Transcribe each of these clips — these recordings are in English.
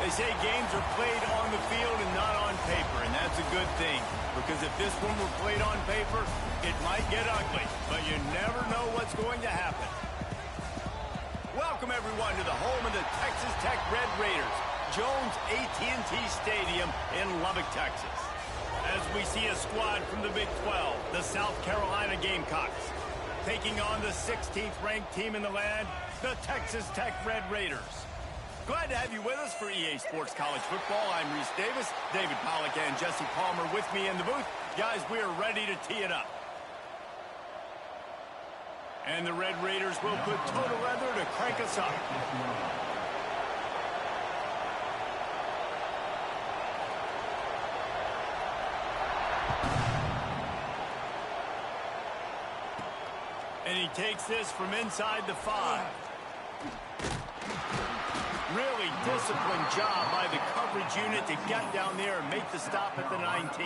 They say games are played on the field and not on paper, and that's a good thing. Because if this one were played on paper, it might get ugly, but you never know what's going to happen. Welcome, everyone, to the home of the Texas Tech Red Raiders, Jones AT&T Stadium in Lubbock, Texas. As we see a squad from the Big 12, the South Carolina Gamecocks, taking on the 16th ranked team in the land, the Texas Tech Red Raiders. Glad to have you with us for EA Sports College Football. I'm Reese Davis, David Pollack and Jesse Palmer with me in the booth. Guys, we are ready to tee it up. And the Red Raiders will put total leather to crank us up. And he takes this from inside the 5. Really disciplined job by the coverage unit to get down there and make the stop at the 19.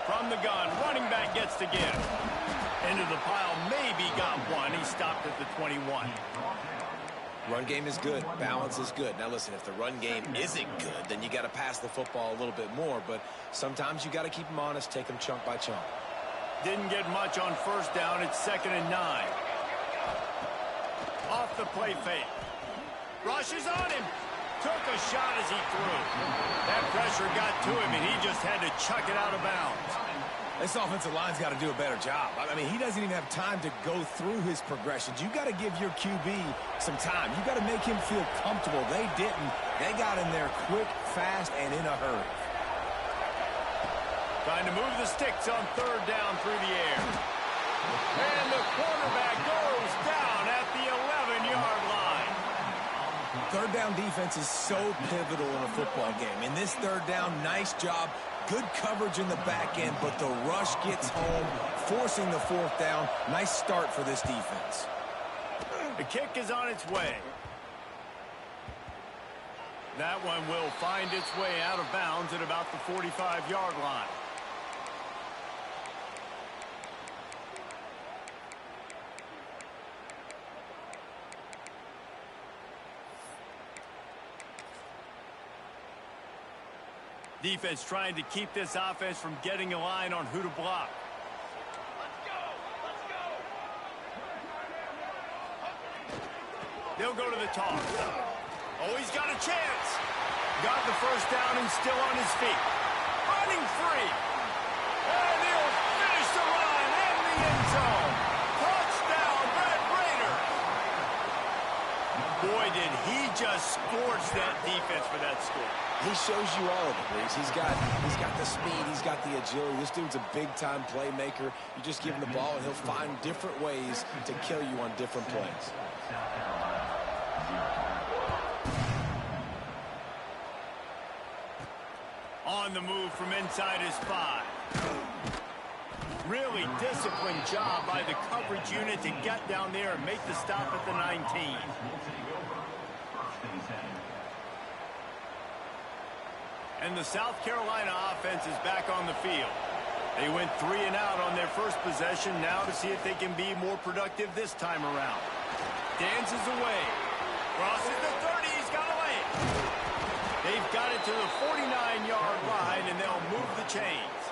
From the gun, running back gets to give. Into the pile, maybe got one. He stopped at the 21. Run game is good. Balance is good. Now listen, if the run game isn't good, then you got to pass the football a little bit more. But sometimes you got to keep them honest, take them chunk by chunk. Didn't get much on first down. It's 2nd and 9. Off the play fake. Rushes on him. Took a shot as he threw. That pressure got to him, and he just had to chuck it out of bounds. This offensive line's got to do a better job. I mean, he doesn't even have time to go through his progressions. You got to give your QB some time. You got to make him feel comfortable. They didn't. They got in there quick, fast, and in a hurry. Trying to move the sticks on 3rd down through the air. And the quarterback goes down at the 11-yard line. 3rd down defense is so pivotal in a football game. In this 3rd down, nice job. Good coverage in the back end, but the rush gets home, forcing the 4th down. Nice start for this defense. The kick is on its way. That one will find its way out of bounds at about the 45-yard line. Defense trying to keep this offense from getting a line on who to block. Let's go. They'll go to the toss. Oh, he's got a chance. Got the first down and still on his feet. Running free. And he'll finish the run in the end zone. Touchdown, Red Raider. Boy, did he just scorch that defense for that score. He shows you all of it, Reese. He's got the speed. He's got the agility. This dude's a big-time playmaker. You just give him the ball, and he'll find different ways to kill you on different plays. On the move from inside his 5. Really disciplined job by the coverage unit to get down there and make the stop at the 19. And the South Carolina offense is back on the field. They went 3 and out on their first possession, now to see if they can be more productive this time around. Dances away. Crosses the 30. He's got away. They've got it to the 49-yard line, and they'll move the chains.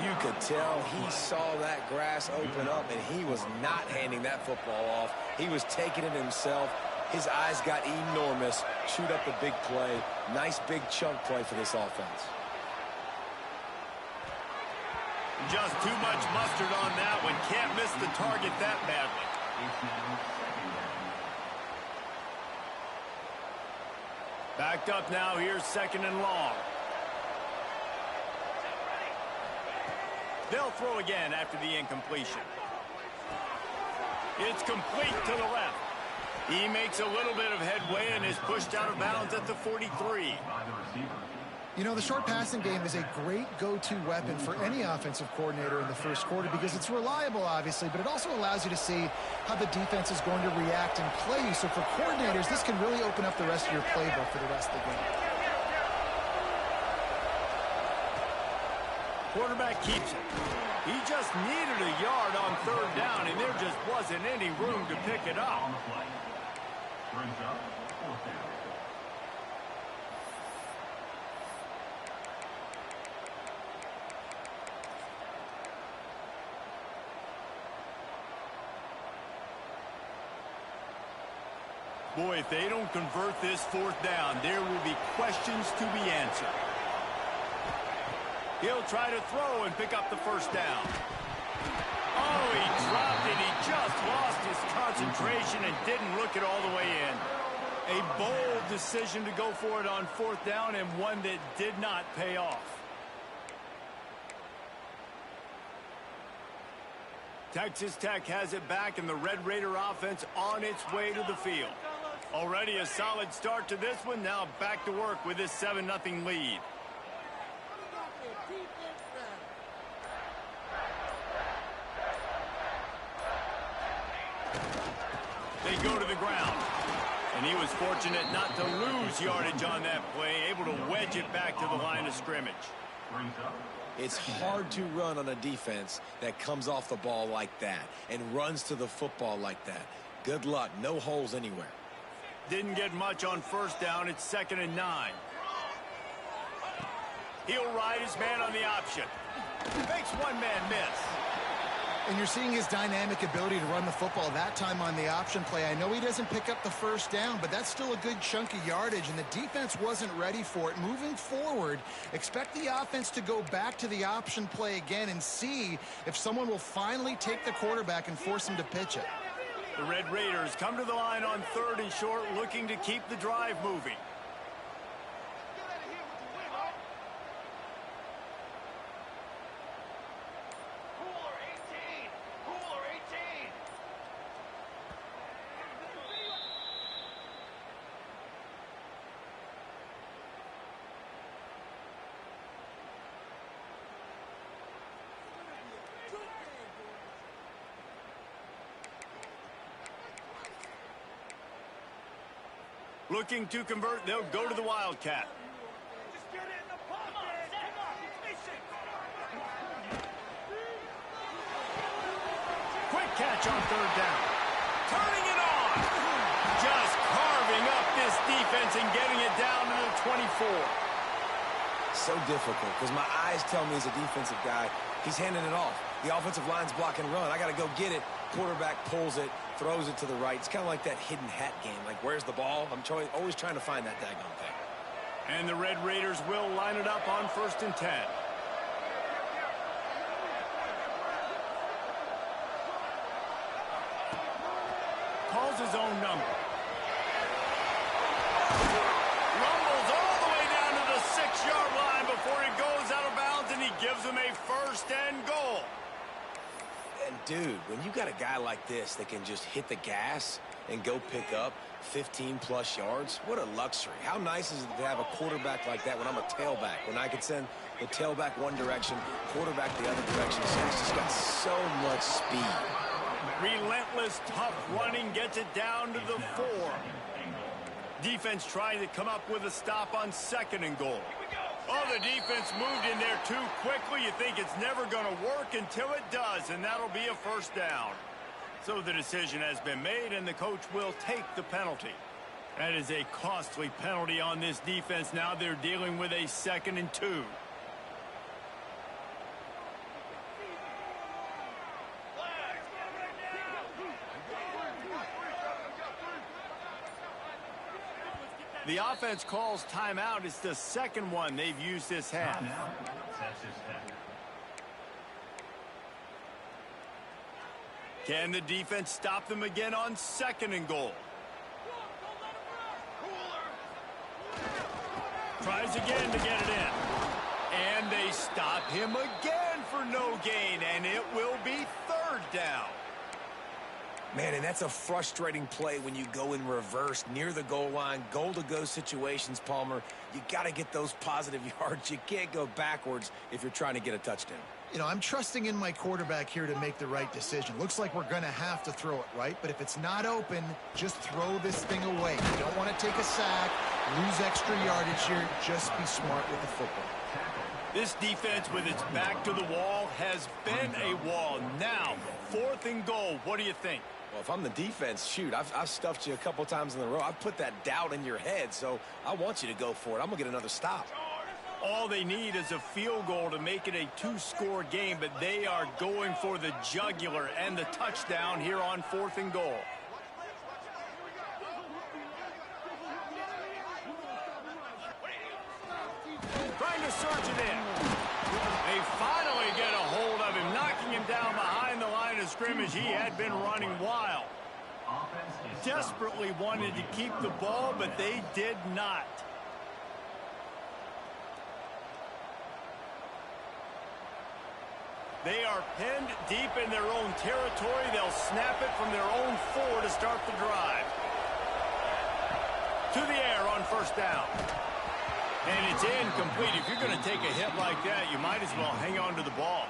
You could tell he saw that grass open up, and he was not handing that football off. He was taking it himself. His eyes got enormous. Shoot up a big play. Nice big chunk play for this offense. Just too much mustard on that one. Can't miss the target that badly. Backed up now. Here's 2nd and long. They'll throw again after the incompletion. It's complete to the left. He makes a little bit of headway and is pushed out of bounds at the 43. You know, the short passing game is a great go-to weapon for any offensive coordinator in the first quarter because it's reliable, obviously, but it also allows you to see how the defense is going to react and play you. So for coordinators, this can really open up the rest of your playbook for the rest of the game. Quarterback keeps it. He just needed a yard on third down, and there just wasn't any room to pick it up. Brings up fourth down. Boy, if they don't convert this fourth down, there will be questions to be answered. He'll try to throw and pick up the first down. Oh, he dropped it. He just lost his concentration and didn't look it all the way in. A bold decision to go for it on fourth down and one that did not pay off. Texas Tech has it back, and the Red Raider offense on its way to the field. Already a solid start to this one. Now back to work with this 7-0 lead. They go to the ground. And he was fortunate not to lose yardage on that play, able to wedge it back to the line of scrimmage. It's hard to run on a defense that comes off the ball like that and runs to the football like that. Good luck. No holes anywhere. Didn't get much on first down. It's 2nd and 9. He'll ride his man on the option. Makes one man miss. And you're seeing his dynamic ability to run the football that time on the option play. I know he doesn't pick up the first down, but that's still a good chunk of yardage, and the defense wasn't ready for it. Moving forward, expect the offense to go back to the option play again and see if someone will finally take the quarterback and force him to pitch it. The Red Raiders come to the line on 3rd and short, looking to keep the drive moving. Looking to convert, they'll go to the Wildcat. Quick catch on 3rd down. Turning it on. Just carving up this defense and getting it down to the 24. So difficult because my eyes tell me as a defensive guy, he's handing it off. The offensive line's block and run. I got to go get it. Quarterback pulls it, throws it to the right. It's kind of like that hidden hat game. Like, where's the ball? I'm always trying to find that daggone thing. And the Red Raiders will line it up on 1st and 10. Calls his own number. Rumbles all the way down to the 6-yard line before he goes out of bounds, and he gives them a 1st and goal. And, dude, when you got a guy like this that can just hit the gas and go pick up 15-plus yards, what a luxury. How nice is it to have a quarterback like that when I'm a tailback, when I can send the tailback one direction, quarterback the other direction. So he's just got so much speed. Relentless, tough running gets it down to the 4. Defense trying to come up with a stop on 2nd and goal. Oh, the defense moved in there too quickly. You think it's never going to work until it does, and that'll be a 1st down. So the decision has been made, and the coach will take the penalty. That is a costly penalty on this defense. Now they're dealing with a 2nd and 2. The offense calls timeout. It's the 2nd one they've used this half. Can the defense stop them again on 2nd and goal? Tries again to get it in. And they stop him again for no gain, and it will be 3rd down. Man, and that's a frustrating play when you go in reverse near the goal line, goal-to-go situations, Palmer. You got to get those positive yards. You can't go backwards if you're trying to get a touchdown. You know, I'm trusting in my quarterback here to make the right decision. Looks like we're going to have to throw it, right? But if it's not open, just throw this thing away. You don't want to take a sack, lose extra yardage here. Just be smart with the football. This defense with its back to the wall has been a wall. Now, 4th and goal. What do you think? Well, if I'm the defense, shoot, I've stuffed you a couple times in a row. I've put that doubt in your head, so I want you to go for it. I'm going to get another stop. All they need is a field goal to make it a 2-score game, but they are going for the jugular and the touchdown here on 4th and goal. Trying to surge it in. They finally get a hold of him, knocking him down behind the line of scrimmage. He had been running wild. Desperately wanted to keep the ball, but they did not. They are pinned deep in their own territory. They'll snap it from their own 4 to start the drive. To the air on 1st down. And it's incomplete. If you're going to take a hit like that, you might as well hang on to the ball.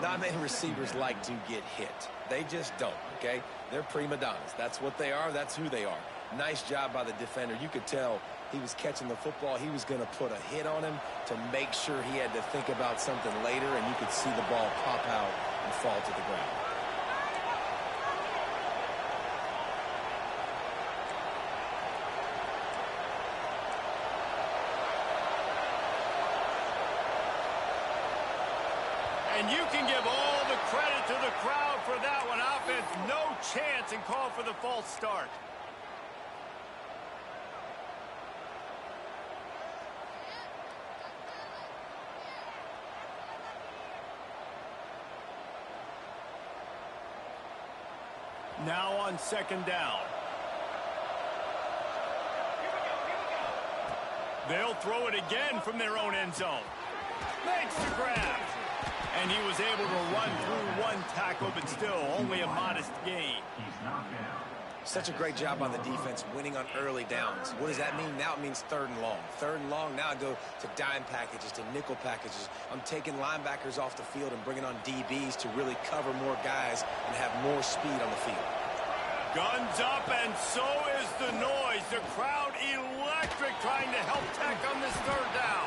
Not many receivers like to get hit. They just don't, okay? They're prima donnas. That's what they are. That's who they are. Nice job by the defender. You could tell he was catching the football. He was going to put a hit on him to make sure he had to think about something later, and you could see the ball pop out and fall to the ground. And you can give all the credit to the crowd for that one. Offense, no chance, and call for the false start. Now on 2nd down. They'll throw it again from their own end zone. Makes the grab. And he was able to run through 1 tackle, but still only a modest gain. Such a great job on the defense winning on early downs. What does that mean? Now it means 3rd and long. 3rd and long, now I go to dime packages, to nickel packages. I'm taking linebackers off the field and bringing on DBs to really cover more guys and have more speed on the field. Guns up, and so is the noise. The crowd electric, trying to help Tech on this 3rd down.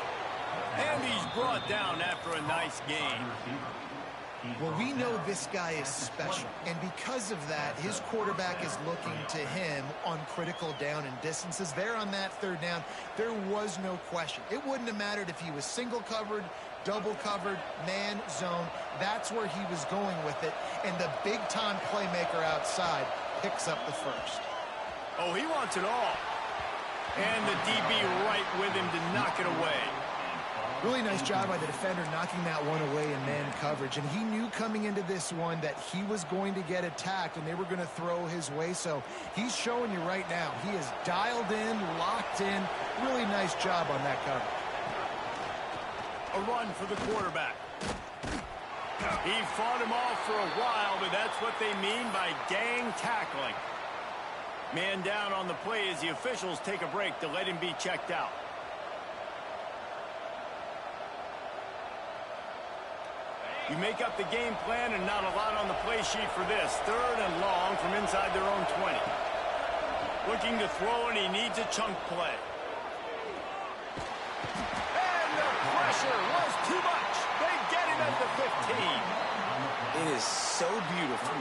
And he's brought down after a nice game. Well, we know this guy is special, and because of that, his quarterback is looking to him on critical down and distances. There on that 3rd down, there was no question. It wouldn't have mattered if he was single covered, double covered, man, zone. That's where he was going with it, and the big-time playmaker outside picks up the 1st. Oh, he wants it all. And the DB right with him to knock it away. Really nice job by the defender knocking that one away in man coverage. And he knew coming into this one that he was going to get attacked and they were going to throw his way. So he's showing you right now. He is dialed in, locked in. Really nice job on that coverage. A run for the quarterback. He fought him off for a while, but that's what they mean by gang tackling. Man down on the play as the officials take a break to let him be checked out. You make up the game plan and not a lot on the play sheet for this. 3rd and long from inside their own 20. Looking to throw, and he needs a chunk play. And the pressure was too much. They get him at the 15. It is so beautiful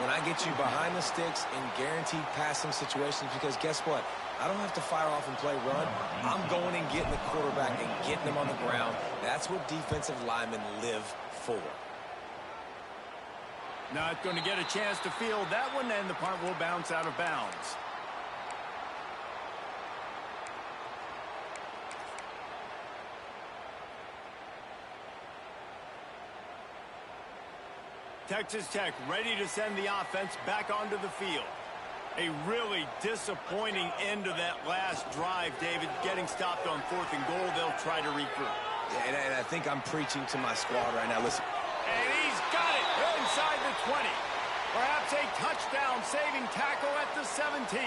when I get you behind the sticks in guaranteed passing situations, because guess what? I don't have to fire off and play run. I'm going and getting the quarterback and getting him on the ground. That's what defensive linemen live for. Not going to get a chance to field that one, and the punt will bounce out of bounds. Texas Tech ready to send the offense back onto the field. A really disappointing end to that last drive, David. Getting stopped on 4th and goal, they'll try to regroup. Yeah, and I think I'm preaching to my squad right now. Listen. And he's got it inside the 20. Perhaps a touchdown-saving tackle at the 17.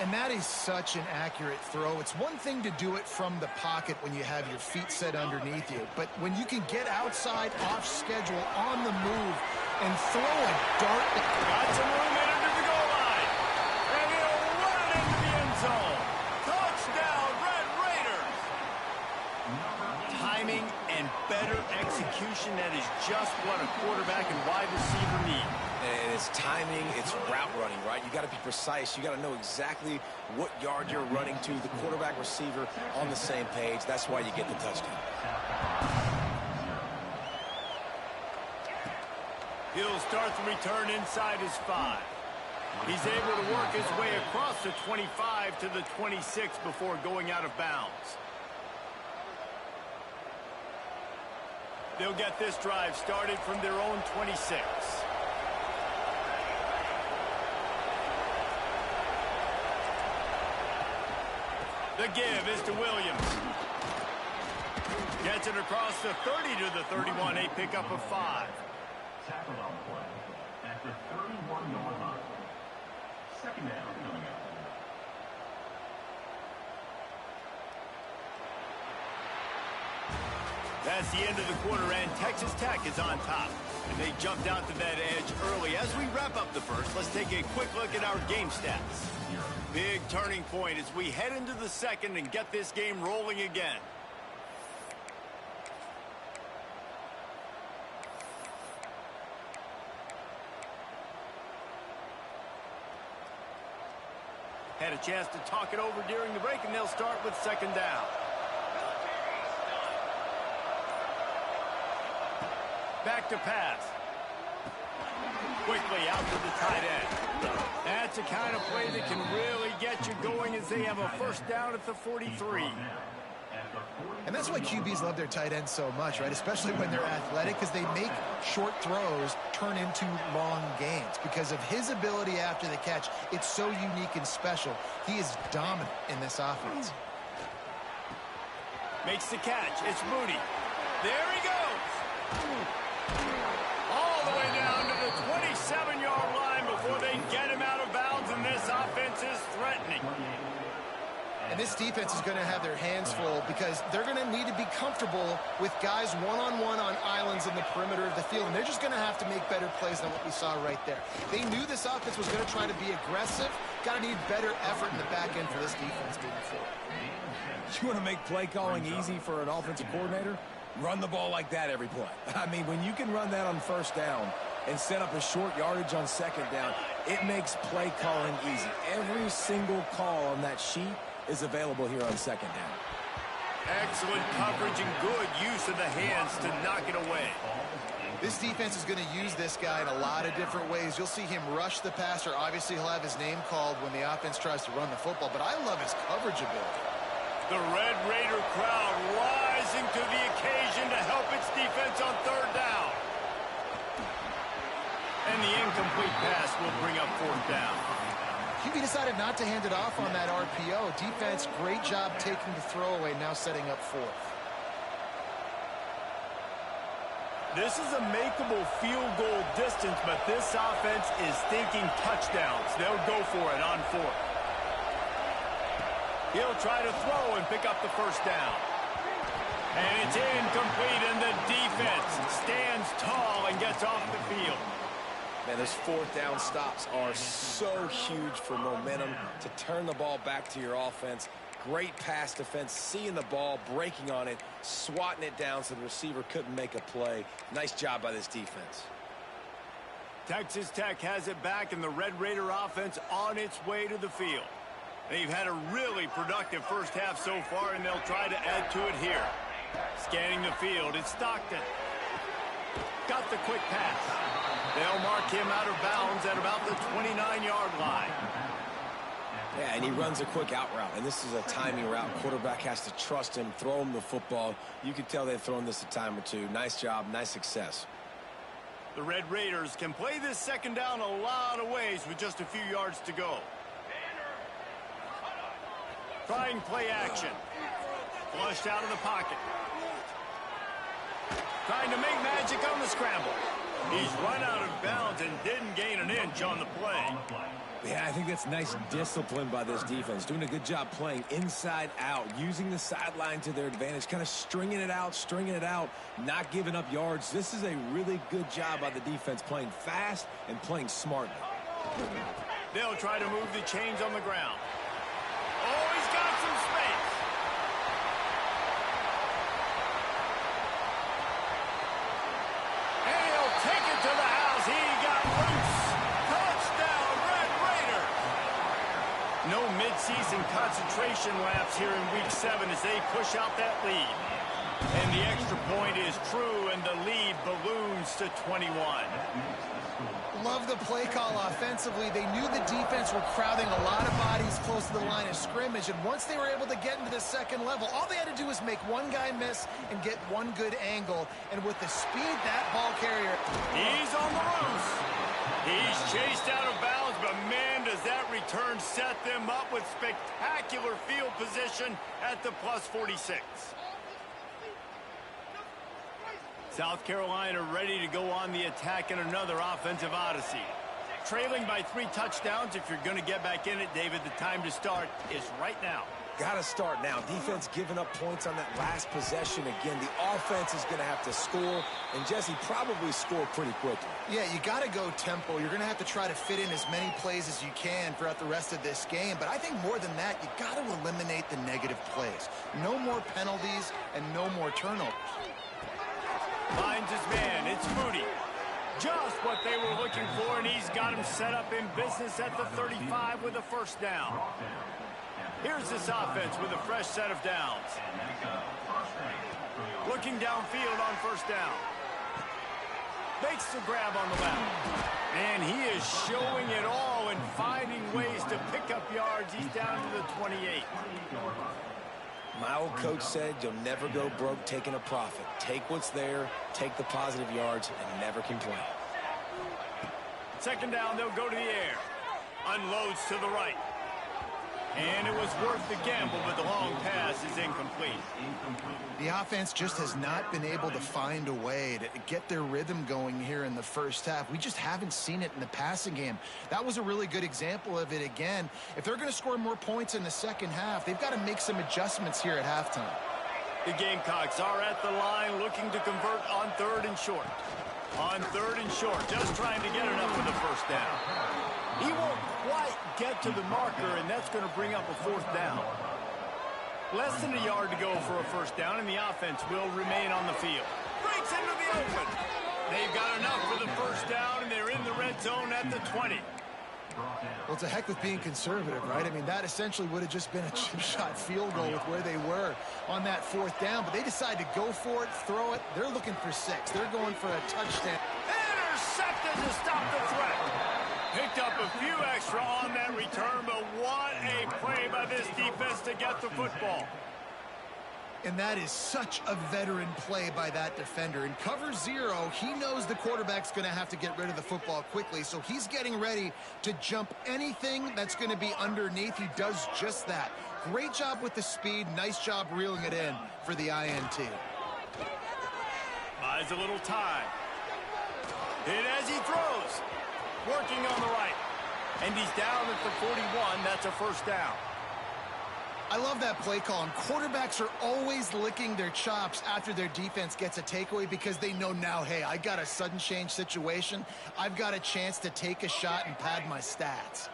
And that is such an accurate throw. It's one thing to do it from the pocket when you have your feet set underneath you, but when you can get outside, off schedule, on the move, and throw a dart. Got some room in under the goal line. And he'll run it into the end zone. Touchdown, Red Raiders. Timing and better execution, that is just what a quarterback and wide receiver need. And it's timing, it's route running, right? You got to be precise. You got to know exactly what yard you're running to. The quarterback, receiver on the same page. That's why you get the touchdown. He'll start the return inside his 5. He's able to work his way across the 25 to the 26 before going out of bounds. They'll get this drive started from their own 26. The give is to Williams. Gets it across the 30 to the 31, a pickup of 5. Tackled on play at the 31-yard line. Second down coming up. That's the end of the quarter, and Texas Tech is on top. And they jumped out to that edge early. As we wrap up the first, let's take a quick look at our game stats. Big turning point as we head into the second and get this game rolling again. Had a chance to talk it over during the break, and they'll start with second down. Back to pass. Quickly out to the tight end. That's the kind of play that can really get you going as they have a first down at the 43. And that's why QBs love their tight ends so much, right? Especially when they're athletic, because they make short throws turn into long gains. Because of his ability after the catch, it's so unique and special. He is dominant in this offense. Makes the catch. It's Moody. There he goes. All the way down to the 27-yard line before they get him out of bounds, and this offense is threatening. And this defense is going to have their hands full because they're going to need to be comfortable with guys one-on-one on islands in the perimeter of the field, and they're just going to have to make better plays than what we saw right there. They knew this offense was going to try to be aggressive. Got to need better effort in the back end for this defense moving forward. You want to make play calling easy for an offensive coordinator? Run the ball like that every play. I mean, when you can run that on first down and set up a short yardage on second down, it makes play calling easy. Every single call on that sheet is available here on second down. Excellent coverage and good use of the hands to knock it away. This defense is going to use this guy in a lot of different ways. You'll see him rush the passer. Obviously, he'll have his name called when the offense tries to run the football, but I love his coverage ability. The Red Raider crowd rising to the occasion to help its defense on third down. And the incomplete pass will bring up fourth down. QB decided not to hand it off on that RPO. Defense, great job taking the throwaway, now setting up fourth. This is a makeable field goal distance, but this offense is thinking touchdowns. They'll go for it on fourth. He'll try to throw and pick up the first down. And it's incomplete, and the defense stands tall and gets off the field. Man, those fourth down stops are so huge for momentum to turn the ball back to your offense. Great pass defense, seeing the ball, breaking on it, swatting it down so the receiver couldn't make a play. Nice job by this defense. Texas Tech has it back, and the Red Raider offense on its way to the field. They've had a really productive first half so far, and they'll try to add to it here. Scanning the field, it's Stockton. Got the quick pass. They'll mark him out of bounds at about the 29-yard line. Yeah, and he runs a quick out route, and this is a timing route. Quarterback has to trust him, throw him the football. You can tell they've thrown this a time or two. Nice job, nice success. The Red Raiders can play this second down a lot of ways with just a few yards to go. Trying play action. Flushed out of the pocket. Trying to make magic on the scramble. He's run out of bounds and didn't gain an inch on the play. Yeah, I think that's nice discipline by this defense. Doing a good job playing inside out, using the sideline to their advantage, kind of stringing it out, not giving up yards. This is a really good job by the defense, playing fast and playing smartly. They'll try to move the chains on the ground. Oh, he's got some space. And he'll take it to the house. He got loose. Touchdown, Red Raider. No midseason concentration laps here in Week 7 as they push out that lead. And the extra point is true, and the lead balloons to 21. Love the play call offensively. They knew the defense were crowding a lot of bodies close to the line of scrimmage, and once they were able to get into the second level, all they had to do was make one guy miss and get one good angle. And with the speed that ball carrier... He's on the loose. He's chased out of bounds, but man, does that return set them up with spectacular field position at the plus 46. South Carolina ready to go on the attack in another offensive odyssey. Trailing by 3 touchdowns. If you're going to get back in it, David, the time to start is right now. Got to start now. Defense giving up points on that last possession. Again, the offense is going to have to score, and Jesse probably score pretty quickly. Yeah, you got to go tempo. You're going to have to try to fit in as many plays as you can throughout the rest of this game. But I think more than that, you got to eliminate the negative plays. No more penalties and no more turnovers. Finds his man. It's Moody. Just what they were looking for, and he's got him set up in business at the 35 with a first down. Here's this offense with a fresh set of downs. Looking downfield on first down. Makes the grab on the left. And he is showing it all and finding ways to pick up yards. He's down to the 28. My old coach said you'll never go broke taking a profit. Take what's there, take the positive yards, and never complain. Second down, they'll go to the air. Unloads to the right. And it was worth the gamble, but the long pass is incomplete. The offense just has not been able to find a way to get their rhythm going here in the first half. We just haven't seen it in the passing game. That was a really good example of it again. If they're going to score more points in the second half, they've got to make some adjustments here at halftime. The Gamecocks are at the line looking to convert on 3rd and short. On 3rd and short, just trying to get enough for the first down. He won't quite get to the marker, and that's going to bring up a 4th down. Less than a yard to go for a first down, and the offense will remain on the field. Breaks into the open. They've got enough for the first down, and they're in the red zone at the 20. Well, it's a heck with being conservative, right? I mean, that essentially would have just been a chip shot field goal with where they were on that 4th down, but they decide to go for it, throw it. They're looking for 6. They're going for a touchdown. Intercepted to stop the threat. Picked up a few extra on that return, but what a play by this defense to get the football. And that is such a veteran play by that defender. In cover 0, he knows the quarterback's going to have to get rid of the football quickly, so he's getting ready to jump anything that's going to be underneath. He does just that. Great job with the speed. Nice job reeling it in for the INT. Buys a little time. Hit as he throws. Working on the right. And he's down at the 41. That's a first down. I love that play call, and quarterbacks are always licking their chops after their defense gets a takeaway because they know now, hey, I got a sudden change situation. I've got a chance to take a shot and pad my stats.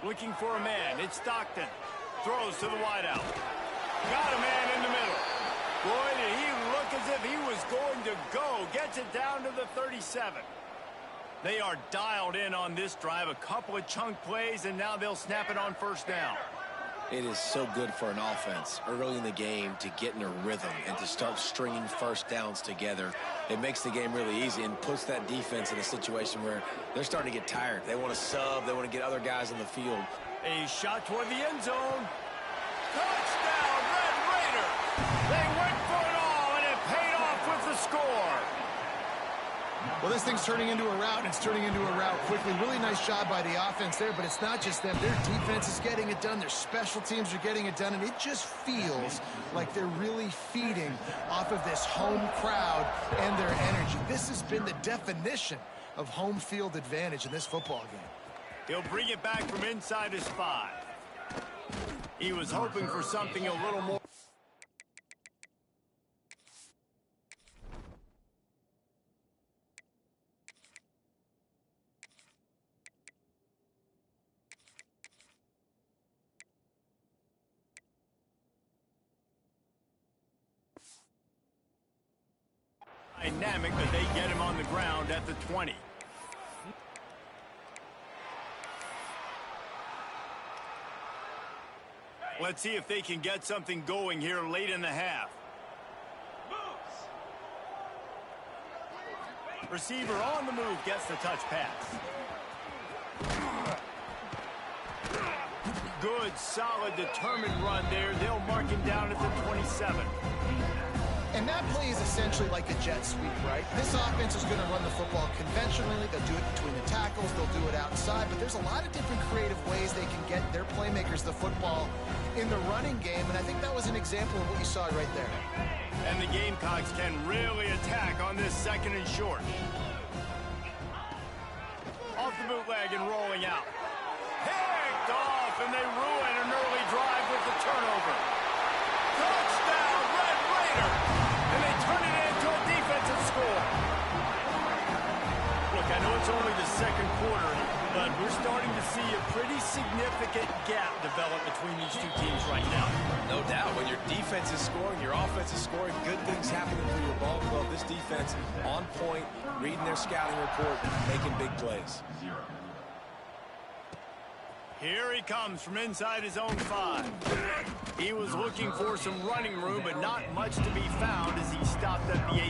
Looking for a man. It's Stockton. Throws to the wideout. Got a man in the middle. Boy, did he look as if he was going to go. Gets it down to the 37. They are dialed in on this drive. A couple of chunk plays, and now they'll snap it on first down. It is so good for an offense early in the game to get in a rhythm and to start stringing first downs together. It makes the game really easy and puts that defense in a situation where they're starting to get tired. They want to sub. They want to get other guys on the field. A shot toward the end zone. Touchdown, Red Raider. They went for it all, and it paid off with the score. Well, this thing's turning into a route, and it's turning into a route quickly. Really nice job by the offense there, but it's not just them. Their defense is getting it done. Their special teams are getting it done, and it just feels like they're really feeding off of this home crowd and their energy. This has been the definition of home field advantage in this football game. He'll bring it back from inside his 5. He was hoping for something a little more. Dynamic, but they get him on the ground at the 20. Let's see if they can get something going here late in the half. Receiver on the move gets the touch pass. Good, solid, determined run there. They'll mark him down at the 27. And that play is essentially like a jet sweep, right? This offense is going to run the football conventionally. They'll do it between the tackles. They'll do it outside. But there's a lot of different creative ways they can get their playmakers the football in the running game. And I think that was an example of what you saw right there. And the Gamecocks can really attack on this 2nd and short. Off the bootleg and rolling out. Picked off, and they ruin an early drive with the turnover. Touchdown, Red Raider! And they turn it into a defensive score. Look, I know it's only the 2nd quarter, but we're starting to see a pretty significant gap develop between these two teams right now. No doubt. When your defense is scoring, your offense is scoring, good things happening for your ball club. This defense on point, reading their scouting report, making big plays. Here he comes from inside his own 5. He was looking for some running room, but not much to be found as he stopped at the 18.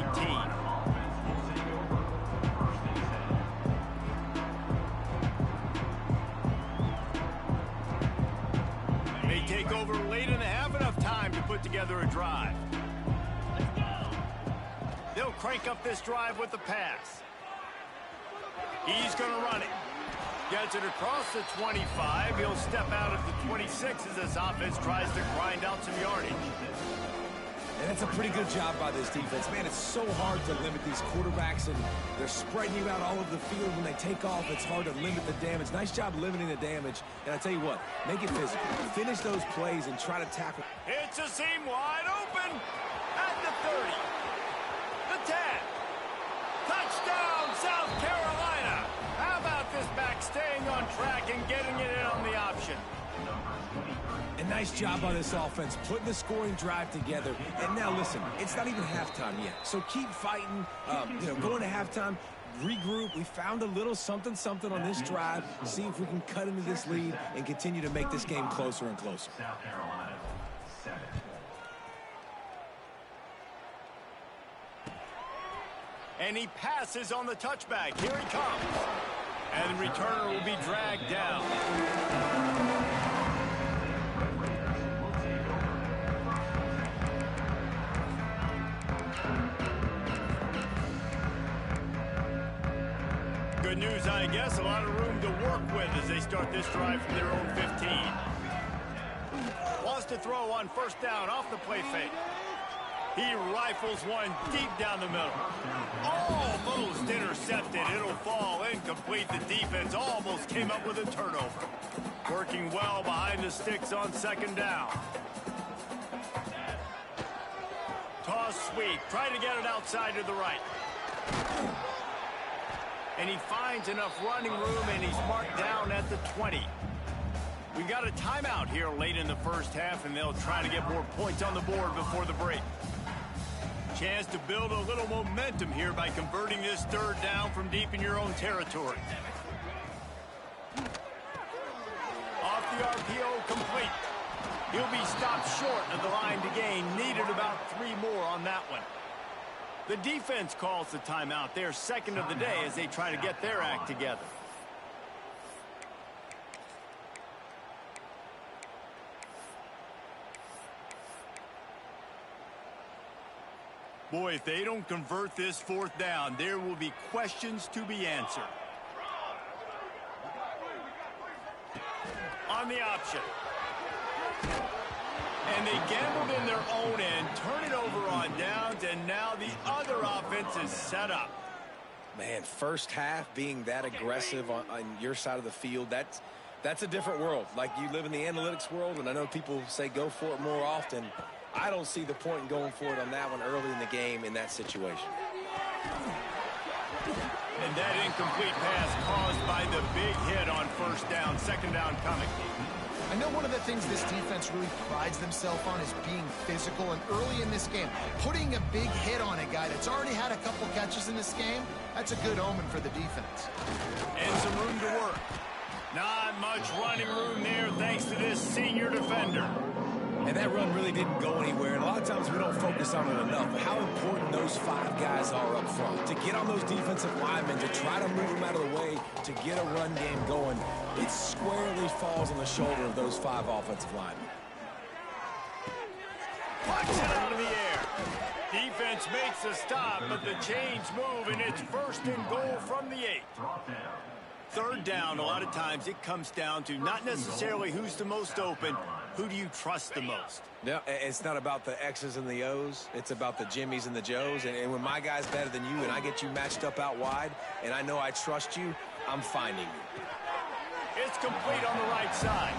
They take over late in the half, enough time to put together a drive. They'll crank up this drive with the pass. He's going to run it. Gets it across the 25. He'll step out at the 26 as this offense tries to grind out some yardage. And that's a pretty good job by this defense. Man, it's so hard to limit these quarterbacks, and they're spreading you out all over the field. When they take off, it's hard to limit the damage. Nice job limiting the damage. And I tell you what, make it physical. Finish those plays and try to tackle. It's a seam wide open at the 30. The 10. Touchdown, South Carolina. How about this back staying on track and getting it in on the option? And nice job on this offense, putting the scoring drive together. And now, listen, it's not even halftime yet. So keep fighting, going to halftime, regroup. We found a little something on this drive. See if we can cut into this lead and continue to make this game closer and closer. South Carolina, 7. And he passes on the touchback. Here he comes. And the returner will be dragged down. Good news, I guess. A lot of room to work with as they start this drive from their own 15. Wants to throw on 1st down off the play fake. He rifles one deep down the middle. Almost intercepted. It'll fall incomplete. The defense almost came up with a turnover. Working well behind the sticks on 2nd down. Toss sweep. Try to get it outside to the right. And he finds enough running room, and he's marked down at the 20. We got a timeout here late in the 1st half, and they'll try to get more points on the board before the break. Chance to build a little momentum here by converting this 3rd down from deep in your own territory. Off the RPO, complete. He'll be stopped short of the line to gain. Needed about 3 more on that one. The defense calls the timeout. Their 2nd of the day as they try to get their act together. Boy, if they don't convert this 4th down, there will be questions to be answered. On the option. And they gambled in their own end, turn it over on downs, and now the other offense is set up. Man, first half being that aggressive on your side of the field, that's a different world. Like, you live in the analytics world, and I know people say go for it more often. I don't see the point in going for it on that one early in the game in that situation. And that incomplete pass caused by the big hit on 1st down, 2nd down coming. I know one of the things this defense really prides themselves on is being physical, and early in this game, putting a big hit on a guy that's already had a couple catches in this game, that's a good omen for the defense. And some room to work. Not much running room there thanks to this senior defender. And that run really didn't go anywhere, and a lot of times we don't focus on it enough, but how important those 5 guys are up front. To get on those defensive linemen, to try to move them out of the way, to get a run game going, it squarely falls on the shoulder of those 5 offensive linemen. Puts it out of the air. Defense makes a stop, but the chains move, and it's 1st and goal from the 8. 3rd down, a lot of times it comes down to not necessarily who's the most open, who do you trust the most? Yeah, it's not about the X's and the O's. It's about the Jimmies and the Joes. And when my guy's better than you and I get you matched up out wide and I know I trust you, I'm finding you. It's complete on the right side.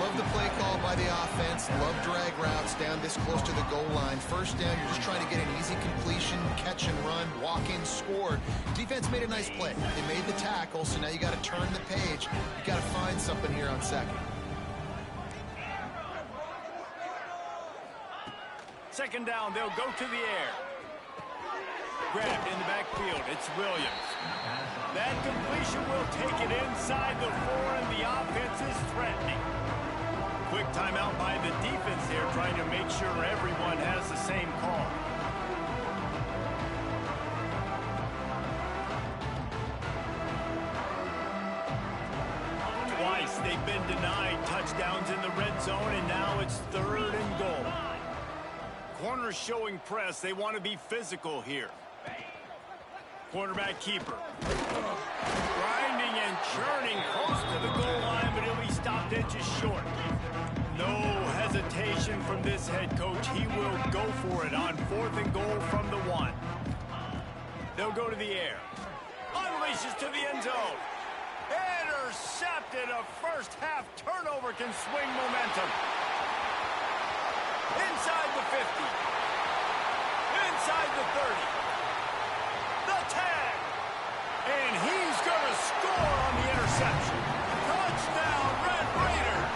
Love the play call by the offense. Love drag routes down this close to the goal line. 1st down, you're just trying to get an easy completion, catch and run, walk in, score. Defense made a nice play. They made the tackle, so now you got to turn the page. You got to find something here on 2nd. 2nd down, they'll go to the air. Grabbed in the backfield, it's Williams. That completion will take it inside the 4, and the offense is threatening. Quick timeout by the defense there, trying to make sure everyone has the same call. Twice they've been denied touchdowns in the red zone, and now it's 3rd and goal. Corners showing press. They want to be physical here. Quarterback keeper. Grinding and churning close to the goal line, but he'll be stopped inches short. No hesitation from this head coach. He will go for it on 4th and goal from the 1. They'll go to the air. Unleashes to the end zone. Intercepted. A 1st half turnover can swing momentum. Inside the 50. Inside the 30. The 10. And he's going to score on the interception. Touchdown, Red Raiders.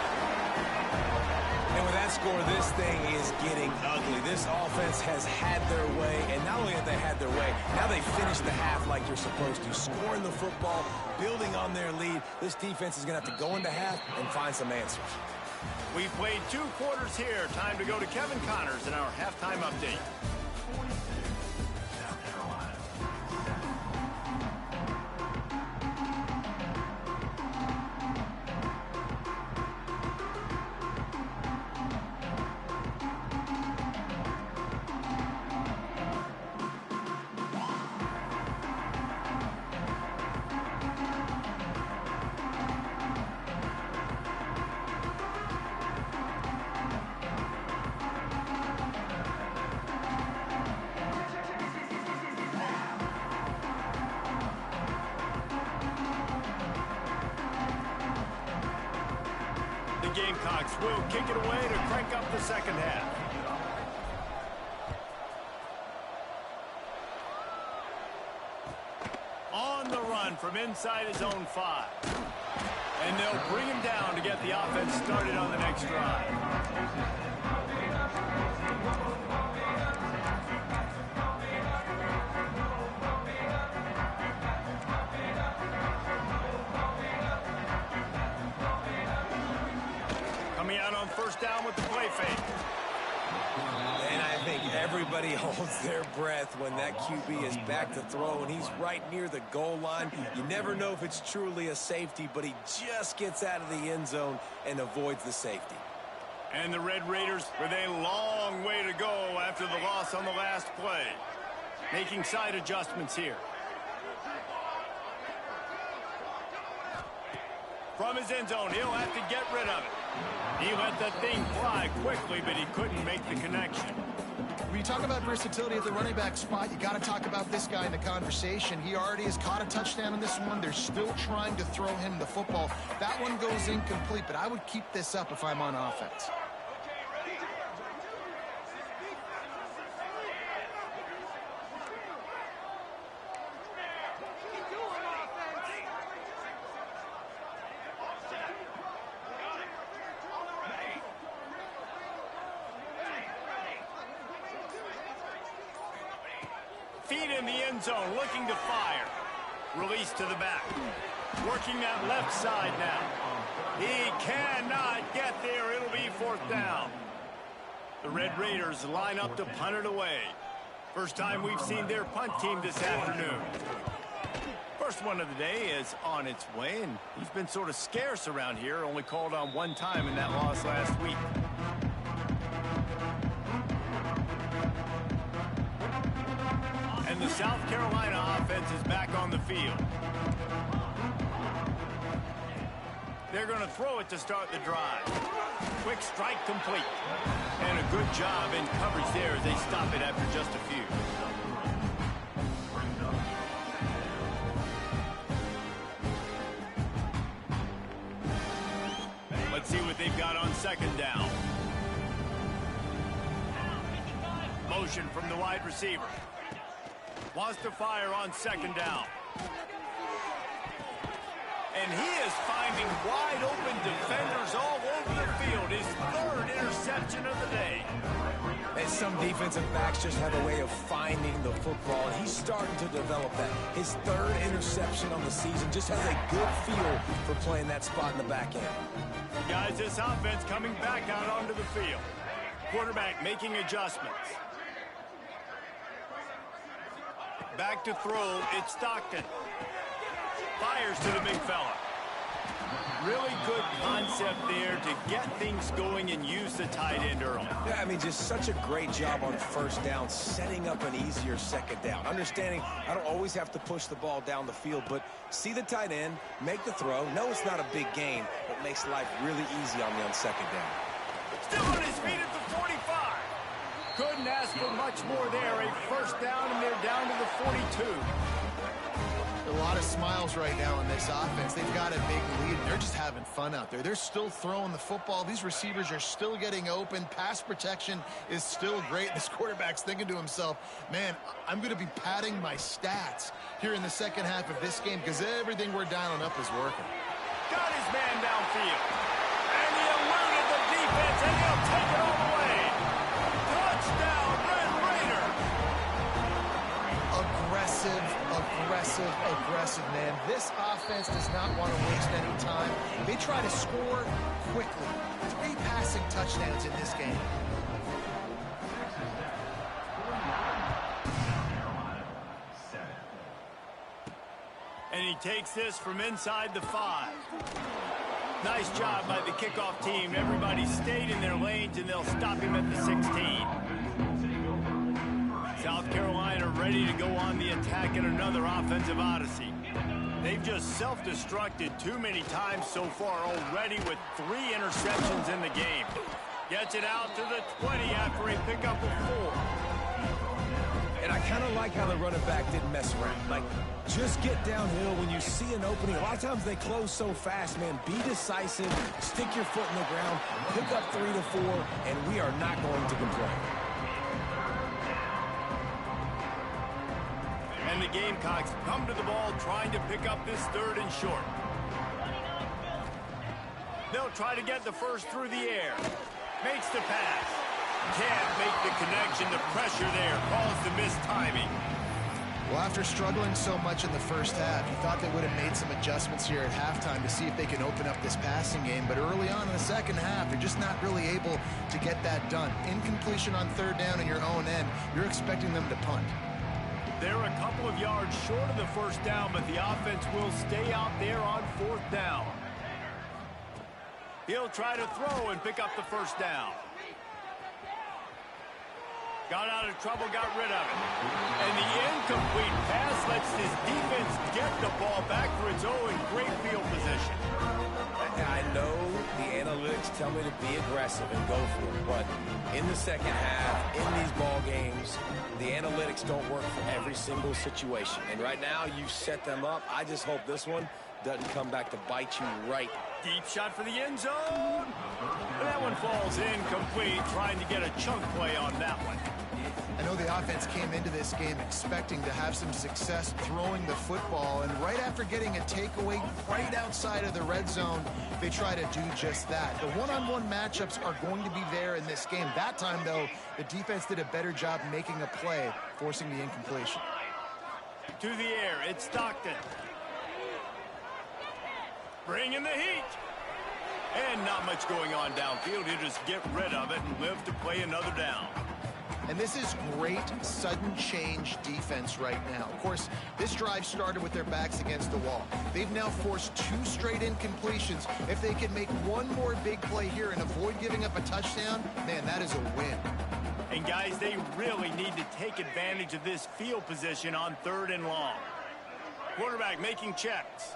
And with that score, this thing is getting ugly. This offense has had their way, and not only have they had their way, now they finished the half like you're supposed to, scoring the football, building on their lead. This defense is going to have to go into half and find some answers. We've played 2 quarters here. Time to go to Kevin Connors in our halftime update. Gamecocks will kick it away to crank up the 2nd half. On the run from inside his own 5. And they'll bring him down to get the offense started on the next drive. Coming out on 1st down with the play fake. And I think everybody holds their breath when that QB is back to throw and he's right near the goal line. You never know if it's truly a safety, but he just gets out of the end zone and avoids the safety. And the Red Raiders with a long way to go after the loss on the last play. Making side adjustments here. From his end zone, he'll have to get rid of it. He let that thing fly quickly, but he couldn't make the connection. When you talk about versatility at the running back spot, you got to talk about this guy in the conversation. He already has caught a touchdown on this one. They're still trying to throw him the football. That one goes incomplete, but I would keep this up if I'm on offense. Feet in the end zone, looking to fire. Release to the back. Working that left side now. He cannot get there. It'll be fourth down. The Red Raiders line up to punt it away. First time we've seen their punt team this afternoon. First one of the day is on its way, and he's been sort of scarce around here. Only called on one time in that loss last week. And the South Carolina offense is back on the field. They're going to throw it to start the drive. Quick strike complete. And a good job in coverage there as they stop it after just a few. Let's see what they've got on second down. Motion from the wide receiver. Wants to fire on second down. And he is finding wide open defenders all over the field. His third interception of the day. And some defensive backs just have a way of finding the football, and he's starting to develop that. His third interception on the season, just has a good feel for playing that spot in the back end. Guys, this offense coming back out onto the field. Quarterback making adjustments. Back to throw, it's Stockton. Fires to the big fella. Really good concept there to get things going and use the tight end early. Yeah, I mean, just such a great job on first down, setting up an easier second down. Understanding I don't always have to push the ball down the field, but see the tight end, make the throw. No, it's not a big gain, but makes life really easy on me on second down. Still on his feet at the 45. Couldn't ask for much more there. A first down, and they're down to the 42. A lot of smiles right now on this offense. They've got a big lead, and they're just having fun out there. They're still throwing the football. These receivers are still getting open. Pass protection is still great. This quarterback's thinking to himself, man, I'm going to be padding my stats here in the second half of this game because everything we're dialing up is working. Got his man downfield. And he eluded the defense, and he'll take it all the way. Touchdown, Red Raider. Aggressive, man. This offense does not want to waste any time. They try to score quickly. 3 passing touchdowns in this game. And he takes this from inside the 5. Nice job by the kickoff team. Everybody stayed in their lanes, and they'll stop him at the 16. South Carolina ready to go on the attack in another offensive odyssey. They've just self-destructed too many times so far already with 3 interceptions in the game. Gets it out to the 20 after a pickup of 4. And I kind of like how the running back didn't mess around. Like, just get downhill when you see an opening. A lot of times they close so fast, man. Be decisive, stick your foot in the ground, pick up 3 to 4, and we are not going to complain. And the Gamecocks come to the ball trying to pick up this 3rd and short. They'll try to get the first through the air. Makes the pass. Can't make the connection. The pressure there caused the missed timing. Well, after struggling so much in the first half, you thought they would have made some adjustments here at halftime to see if they can open up this passing game. But early on in the second half, they're just not really able to get that done. Incompletion on 3rd down in your own end, you're expecting them to punt. They're a couple of yards short of the first down, but the offense will stay out there on 4th down. He'll try to throw and pick up the first down. Got out of trouble, got rid of it. And the incomplete pass lets his defense get the ball back for its own great field position. I know the analytics tell me to be aggressive and go for it, but in the second half, in these ball games, the analytics don't work for every single situation. And right now, you've set them up. I just hope this one doesn't come back to bite you right. Deep shot for the end zone. And that one falls incomplete, trying to get a chunk play on that one. I know the offense came into this game expecting to have some success throwing the football, and right after getting a takeaway right outside of the red zone, they try to do just that. The one-on-one matchups are going to be there in this game. That time, though, the defense did a better job making a play, forcing the incompletion. To the air, it's Stockton. Bringing the heat. And not much going on downfield. He'll just get rid of it and live to play another down. And this is great sudden change defense right now. Of course, this drive started with their backs against the wall. They've now forced 2 straight incompletions. If they can make one more big play here and avoid giving up a touchdown, man, that is a win. And guys, they really need to take advantage of this field position on 3rd and long. Quarterback making checks.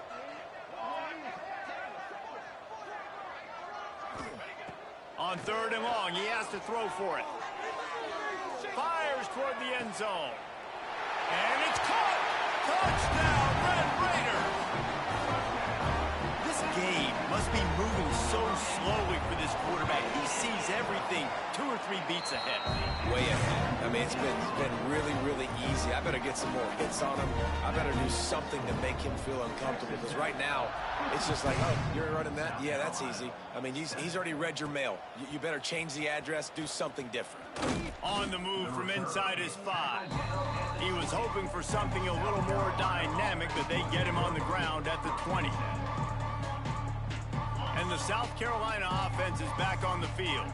On 3rd and long, he has to throw for it. Fires toward the end zone. And it's caught! Touchdown, Red Raiders! This game must be moving so slowly for this quarterback. He sees everything 2 or 3 beats ahead. Way ahead. I mean, it's been really, really easy. I better get some more hits on him. I better do something to make him feel uncomfortable, because right now, it's just like, oh, you're running that? Yeah, that's easy. I mean, he's already read your mail. You better change the address, do something different. On the move from inside his 5. He was hoping for something a little more dynamic, but they get him on the ground at the 20. And the South Carolina offense is back on the field.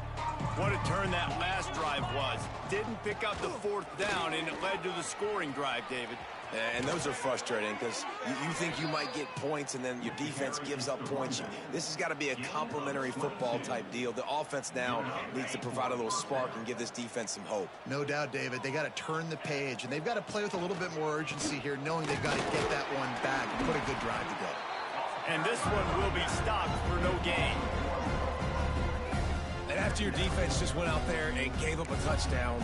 What a turn that last drive was. Didn't pick up the 4th down, and it led to the scoring drive, David. And those are frustrating, because you think you might get points and then your defense gives up points. This has got to be a complementary football type deal. The offense now needs to provide a little spark and give this defense some hope. No doubt, David. They got to turn the page, and they've got to play with a little bit more urgency here, knowing they've got to get that one back and put a good drive together. And this one will be stopped for no gain. And after your defense just went out there and gave up a touchdown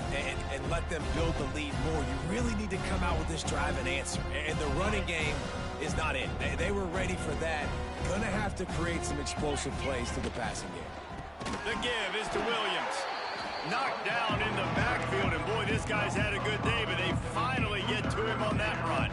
and let them build the lead more, you really need to come out with this drive and answer. And the running game is not in. They were ready for that. Gonna have to create some explosive plays to the passing game. The give is to Williams. Knocked down in the backfield, and boy, this guy's had a good day, but they finally get to him on that run.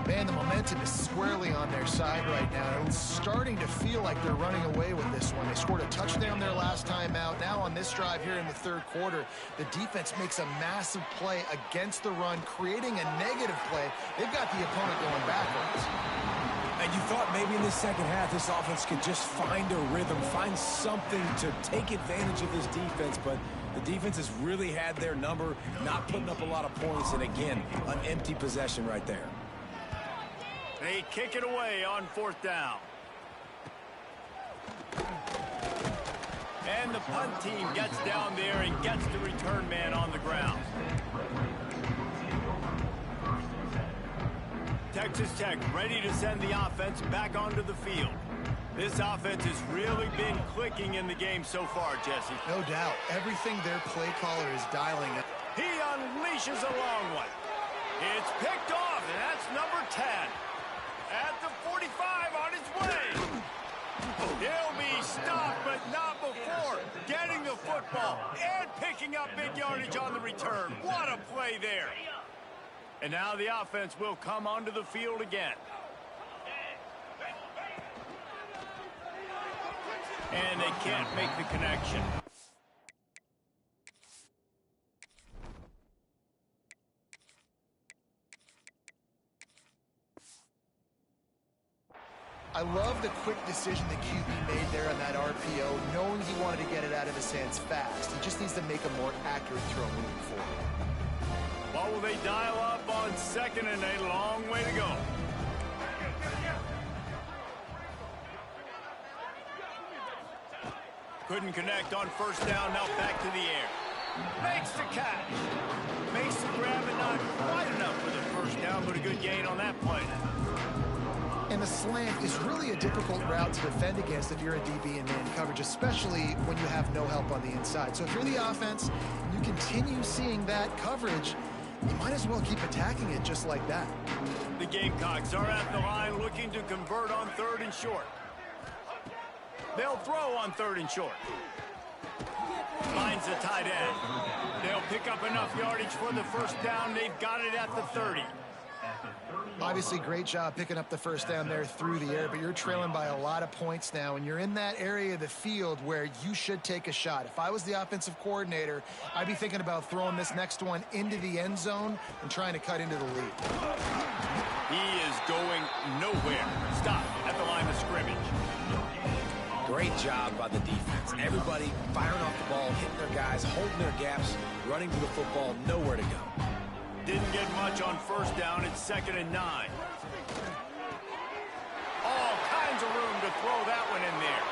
Man, the momentum is squarely on their side right now. It's starting to feel like they're running away with this one. They scored a touchdown their last time out. Now on this drive here in the 3rd quarter, the defense makes a massive play against the run, creating a negative play. They've got the opponent going backwards. And you thought maybe in the second half this offense could just find a rhythm, find something to take advantage of this defense, but the defense has really had their number, not putting up a lot of points, and again, an empty possession right there. They kick it away on 4th down. And the punt team gets down there and gets the return man on the ground. Texas Tech ready to send the offense back onto the field. This offense has really been clicking in the game so far, Jesse. No doubt. Everything their play caller is dialing up. He unleashes a long one. It's picked off, and that's number 10. At the 45 on his way. He'll be stopped, but not before getting the football and picking up big yardage on the return. What a play there. And now the offense will come onto the field again. And they can't make the connection. I love the quick decision the QB made there on that RPO, knowing he wanted to get it out of his hands fast. He just needs to make a more accurate throw moving forward. What will they dial up on 2nd and a long way to go? Couldn't connect on first down, now back to the air. Makes the catch. Makes the grab and not quite enough for the first down, but a good gain on that play. And the slant is really a difficult route to defend against if you're a DB in man coverage, especially when you have no help on the inside. So if you're the offense and you continue seeing that coverage, you might as well keep attacking it just like that. The Gamecocks are at the line looking to convert on 3rd and short. They'll throw on 3rd and short. Finds the tight end. They'll pick up enough yardage for the first down. They've got it at the 30. Obviously, great job picking up the first down there through the air, but you're trailing by a lot of points now, and you're in that area of the field where you should take a shot. If I was the offensive coordinator, I'd be thinking about throwing this next one into the end zone and trying to cut into the lead. He is going nowhere. Stop at the line of scrimmage. Great job by the defense. Everybody firing off the ball, hitting their guys, holding their gaps, running to the football, nowhere to go. Didn't get much on first down. It's 2nd and 9. All kinds of room to throw that one in there.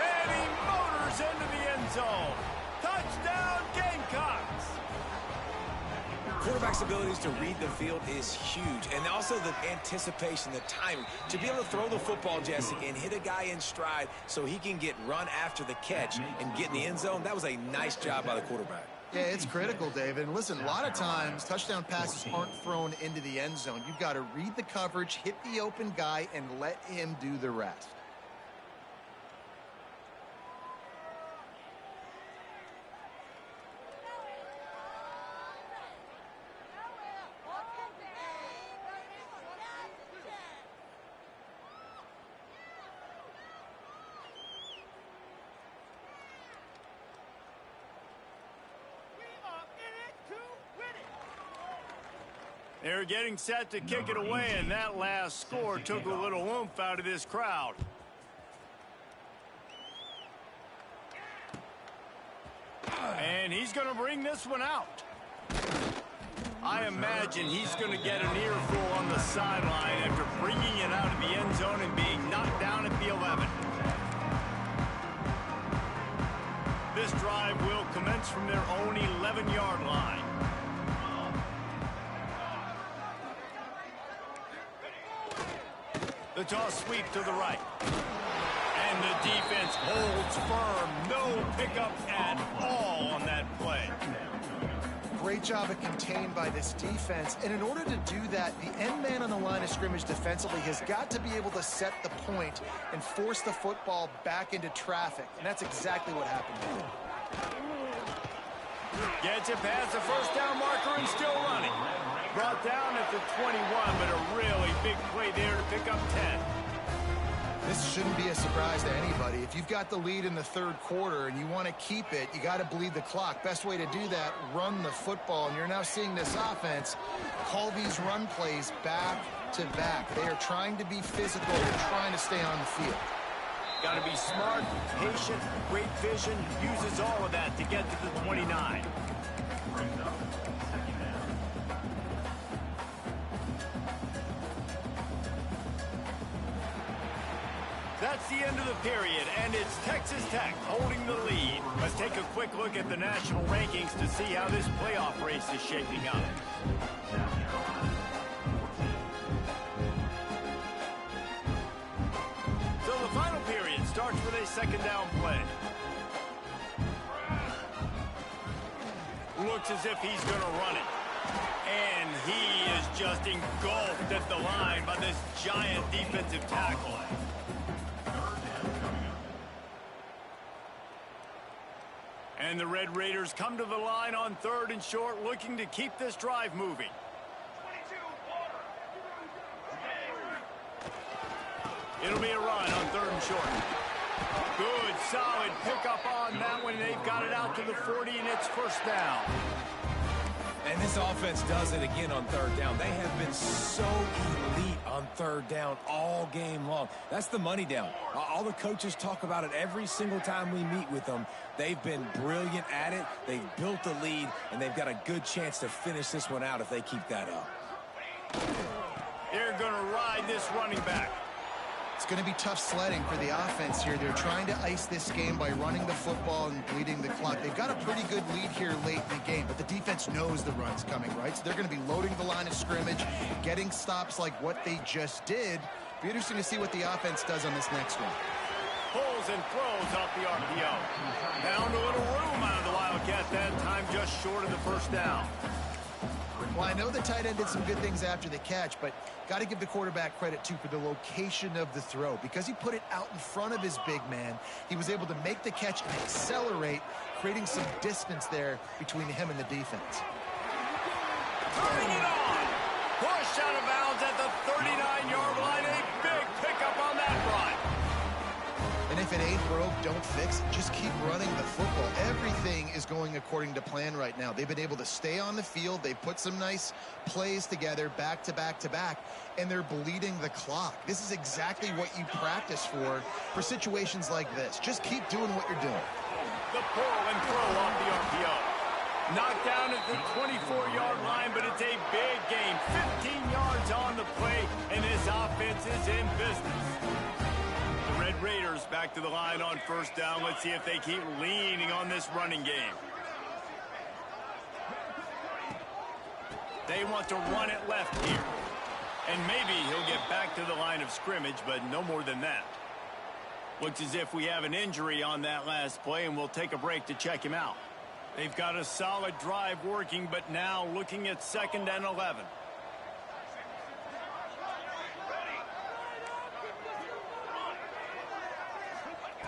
And he motors into the end zone. Touchdown, Gamecocks. Quarterback's abilities to read the field is huge, and also the anticipation, the timing. To be able to throw the football, Jesse, and hit a guy in stride so he can get run after the catch and get in the end zone, that was a nice job by the quarterback. Yeah, it's critical, David. And listen, a lot of times, touchdown passes aren't thrown into the end zone. You've got to read the coverage, hit the open guy, and let him do the rest. They're getting set to kick it away, and that last score took a little oomph out of this crowd. And he's going to bring this one out. I imagine he's going to get an earful on the sideline after bringing it out of the end zone and being knocked down at the 11. This drive will commence from their own 11-yard line. The toss sweep to the right. And the defense holds firm. No pickups at all on that play. Great job of contained by this defense. And in order to do that, the end man on the line of scrimmage defensively has got to be able to set the point and force the football back into traffic. And that's exactly what happened here. Gets it past the first down marker and still running. Brought down at the 21, but a really big play there to pick up 10. This shouldn't be a surprise to anybody. If you've got the lead in the 3rd quarter and you want to keep it, you got to bleed the clock. Best way to do that, run the football. And you're now seeing this offense call these run plays back to back. They are trying to be physical. They're trying to stay on the field. Got to be smart, patient, great vision. Uses all of that to get to the 29. That's the end of the period, and it's Texas Tech holding the lead. Let's take a quick look at the national rankings to see how this playoff race is shaping up. So the final period starts with a 2nd down play. Looks as if he's going to run it. And he is just engulfed at the line by this giant defensive tackle. And the Red Raiders come to the line on 3rd and short, looking to keep this drive moving. It'll be a run on 3rd and short. Good, solid pickup on that one. They've got it out to the 40, and it's first down. And this offense does it again on 3rd down. They have been so elite on 3rd down all game long. That's the money down. All the coaches talk about it every single time we meet with them. They've been brilliant at it. They've built the lead, and they've got a good chance to finish this one out if they keep that up. They're going to ride this running back. It's going to be tough sledding for the offense here. They're trying to ice this game by running the football and bleeding the clock. They've got a pretty good lead here late in the game, but the defense knows the run's coming, right? So they're going to be loading the line of scrimmage, getting stops like what they just did. Be interesting to see what the offense does on this next one. Pulls and throws off the RPO. Found a little room out of the Wildcat that time, just short of the first down. Well, I know the tight end did some good things after the catch, but got to give the quarterback credit, too, for the location of the throw. Because he put it out in front of his big man, he was able to make the catch and accelerate, creating some distance there between him and the defense. Turning it on. Push out of bounds at the 39-yard line. A big pickup on that run. And if it ain't broke, don't fix it. Just keep running the football. Everything is going according to plan right now. They've been able to stay on the field. They've put some nice plays together back to back to back, and they're bleeding the clock. This is exactly what you practice for situations like this. Just keep doing what you're doing. The pull and throw off the RPO. Knocked down at the 24-yard line, but it's a big game. 15 yards on the play, and this offense is in business. Red Raiders back to the line on first down. Let's see if they keep leaning on this running game. They want to run it left here. And maybe he'll get back to the line of scrimmage, but no more than that. Looks as if we have an injury on that last play, and we'll take a break to check him out. They've got a solid drive working, but now looking at 2nd and 11.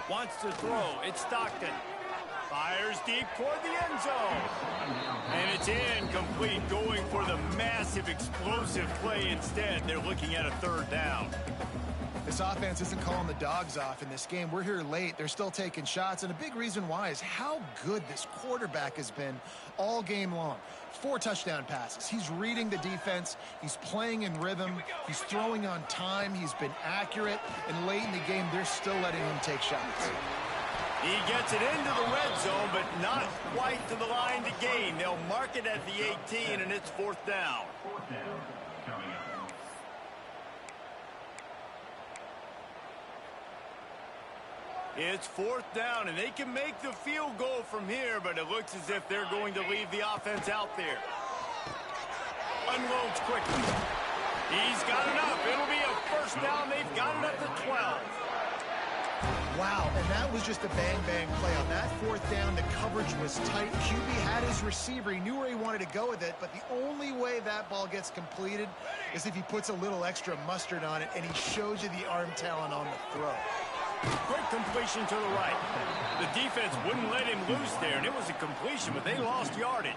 Wants to throw. It's Stockton. Fires deep toward the end zone. And it's incomplete, going for the massive explosive play instead. They're looking at a 3rd down. This offense isn't calling the dogs off in this game. We're here late. They're still taking shots, and a big reason why is how good this quarterback has been all game long. 4 touchdown passes. He's reading the defense. He's playing in rhythm. He's throwing on time. He's been accurate. And late in the game, they're still letting him take shots. He gets it into the red zone, but not quite to the line to gain. They'll mark it at the 18, and it's 4th down. It's 4th down, and they can make the field goal from here, but it looks as if they're going to leave the offense out there. Unloads quickly. He's got enough. It'll be a 1st down. They've got it at the 12. Wow, and that was just a bang-bang play. On that 4th down, the coverage was tight. QB had his receiver. He knew where he wanted to go with it, but the only way that ball gets completed is if he puts a little extra mustard on it, and he shows you the arm talent on the throw. Quick completion to the right. The defense wouldn't let him loose there, and it was a completion, but they lost yardage.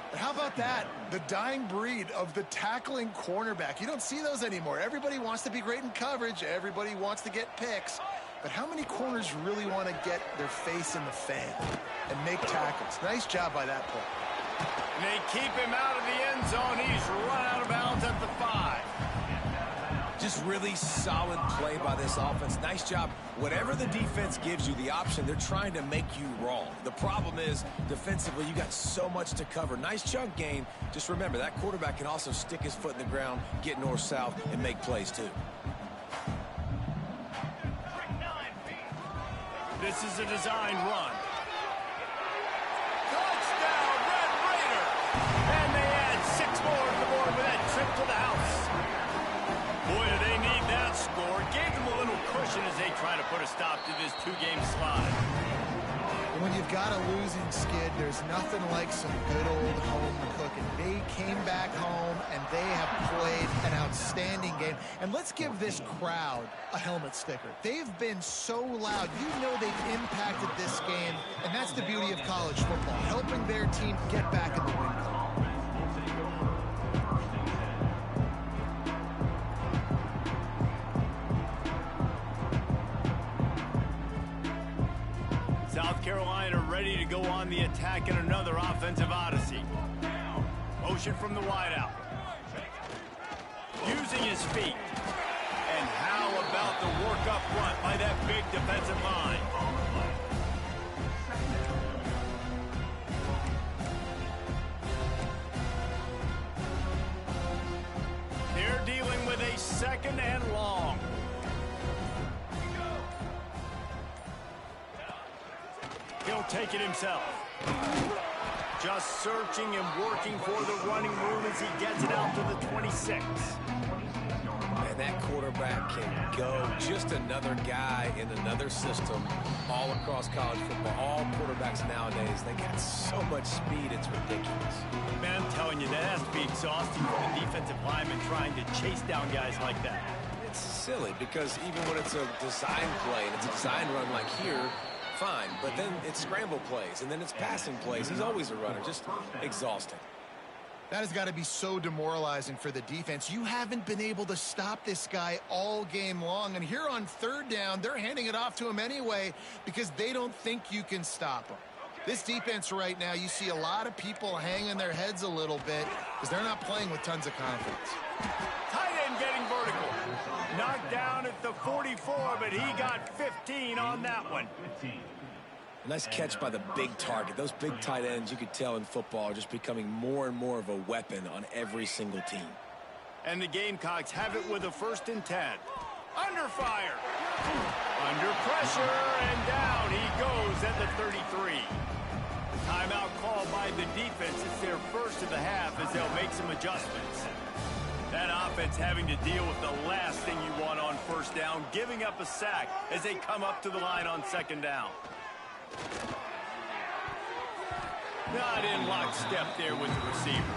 But how about that? The dying breed of the tackling cornerback. You don't see those anymore. Everybody wants to be great in coverage. Everybody wants to get picks. But how many corners really want to get their face in the fan and make tackles? Nice job by that play. And they keep him out of the end zone. He's run out of bounds at the 5. Just really solid play by this offense. Nice job. Whatever the defense gives you the option, they're trying to make you wrong. The problem is, defensively, you got so much to cover. Nice chunk gain. Just remember, that quarterback can also stick his foot in the ground, get north-south, and make plays too. This is a design run. Touchdown, Red Raider! And they add 6 more to the board with that trip to the house. Boy, do they need that score. Gave them a little cushion as they try to put a stop to this 2-game slide. When you've got a losing skid, there's nothing like some good old home cooking. They came back home, and they have played an outstanding game. And let's give this crowd a helmet sticker. They've been so loud. You know they've impacted this game, and that's the beauty of college football, helping their team get back in the win column. South Carolina ready to go on the attack in another offensive odyssey. Motion from the wideout. Using his feet. And how about the work up front by that big defensive line? They're dealing with a 2nd and long. He'll take it himself. Just searching and working for the running room as he gets it out to the 26. And that quarterback can go. Just another guy in another system all across college football. All quarterbacks nowadays, they got so much speed, it's ridiculous. Man, I'm telling you, that has to be exhausting for the defensive lineman trying to chase down guys like that. It's silly because even when it's a design play and it's a design run like here, fine. But then it's scramble plays and then it's passing plays. He's always a runner. Just exhausting. That has got to be so demoralizing for the defense. You haven't been able to stop this guy all game long. And here on third down, they're handing it off to him anyway because they don't think you can stop him. This defense right now, you see a lot of people hanging their heads a little bit because they're not playing with tons of confidence. Tight end getting vertical. Knocked down at the 44, but he got 15 on that one. Nice catch by the big target. Those big tight ends, you could tell in football, are just becoming more and more of a weapon on every single team. And the Gamecocks have it with a 1st and 10. Under fire. Under pressure, and down he goes at the 33. Timeout called by the defense. It's their first of the half as they'll make some adjustments. That offense having to deal with the last thing you want on 1st down, giving up a sack as they come up to the line on 2nd down. Not in lockstep there with the receiver.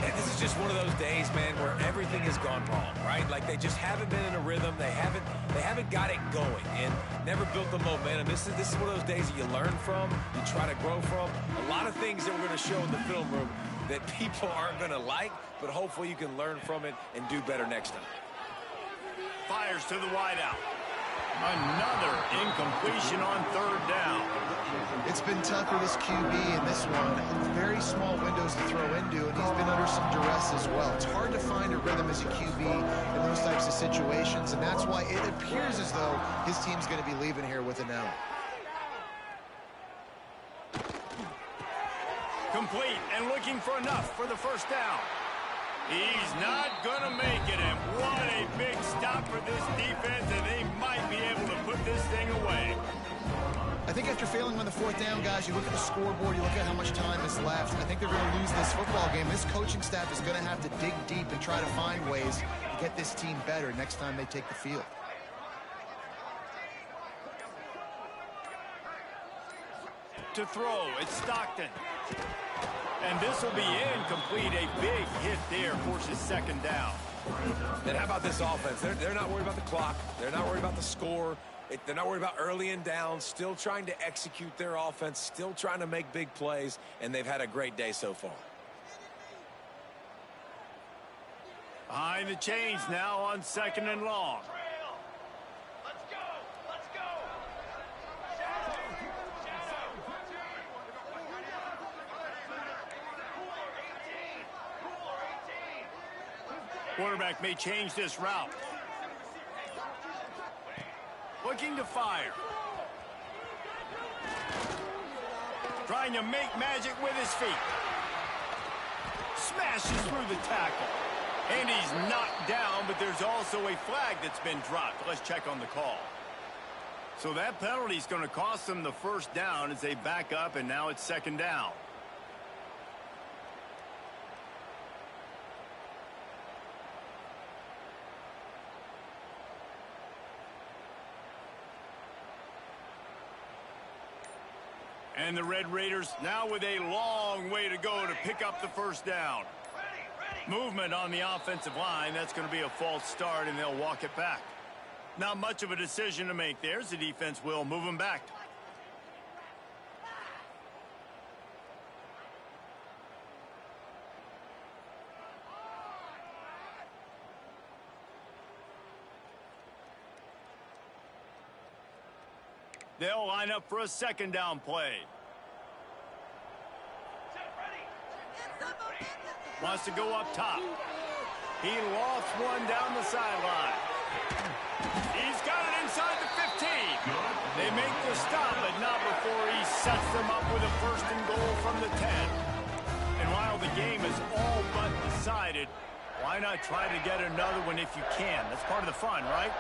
And this is just one of those days, man, where everything has gone wrong, right? Like they just haven't been in a rhythm. They haven't got it going and never built the momentum. This is one of those days that you learn from, you try to grow from. A lot of things that we're going to show in the film room that people aren't going to like, but hopefully you can learn from it and do better next time. Fires to the wideout. Another incompletion on 3rd down. It's been tough for this QB in this one. Very small windows to throw into, and he's been under some duress as well. It's hard to find a rhythm as a QB in those types of situations, and that's why it appears as though his team's going to be leaving here with an L. Complete and looking for enough for the 1st down. He's not going to make it, and what a big stop for this defense, and they might be able to put this thing away. I think after failing on the 4th down, guys, you look at the scoreboard, you look at how much time is left. I think they're going to lose this football game. This coaching staff is going to have to dig deep and try to find ways to get this team better next time they take the field. To throw, it's Stockton. And this will be incomplete. A big hit there forces 2nd down. And how about this offense? They're not worried about the clock. They're not worried about the score. They're not worried about early and down. Still trying to execute their offense. Still trying to make big plays. And they've had a great day so far. Behind the chains now on 2nd and long. Quarterback may change this route. Looking to fire. Trying to make magic with his feet. Smashes through the tackle. And he's knocked down, but there's also a flag that's been dropped. Let's check on the call. So that penalty is going to cost them the 1st down as they back up, and now it's 2nd down. And the Red Raiders now with a long way to go to pick up the 1st down. Movement on the offensive line. That's going to be a false start, and they'll walk it back. Not much of a decision to make there. The defense will move them back. They'll line up for a 2nd down play. Wants to go up top. He lofts one down the sideline. He's got it inside the 15. They make the stop, but not before he sets them up with a 1st and goal from the 10. And while the game is all but decided, why not try to get another one if you can? That's part of the fun, right?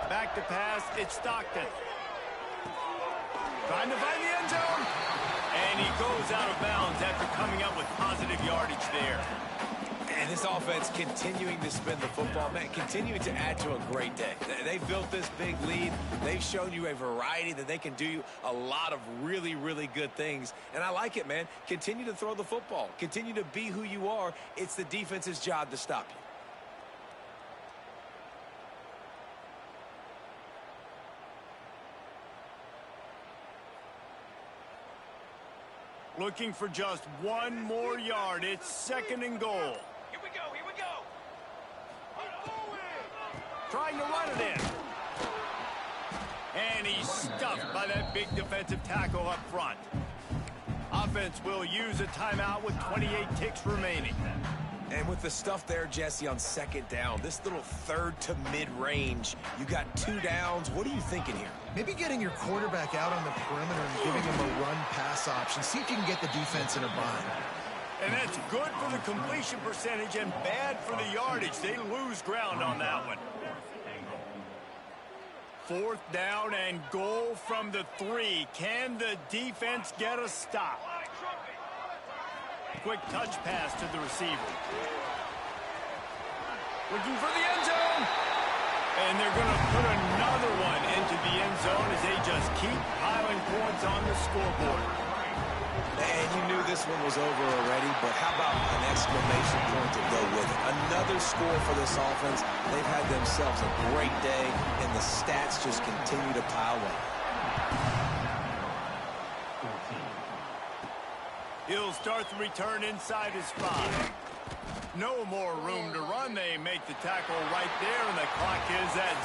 Back the pass. It's Stockton. Trying to find the end zone. And he goes out of bounds after coming up with positive yardage there. And this offense continuing to spin the football, man, continuing to add to a great day. They've built this big lead. They've shown you a variety that they can do a lot of really, really good things. And I like it, man. Continue to throw the football. Continue to be who you are. It's the defense's job to stop you. Looking for just one more yard. It's 2nd and goal. Here we go, here we go. Trying to run it in. And he's stuffed by that big defensive tackle up front. Offense will use a timeout with 28 ticks remaining. And with the stuff there, Jesse, on 2nd down, this little 3rd to mid-range, you got 2 downs. What are you thinking here? Maybe getting your quarterback out on the perimeter and giving him a run-pass option. See if you can get the defense in a bind. And that's good for the completion percentage and bad for the yardage. They lose ground on that one. 4th down and goal from the 3. Can the defense get a stop? Quick touch pass to the receiver. Looking for the end zone. And they're going to put another one into the end zone as they just keep piling points on the scoreboard. And you knew this one was over already, but how about an exclamation point to go with it? Another score for this offense. They've had themselves a great day, and the stats just continue to pile up. He'll start the return inside his 5. No more room to run. They make the tackle right there, and the clock is at 0.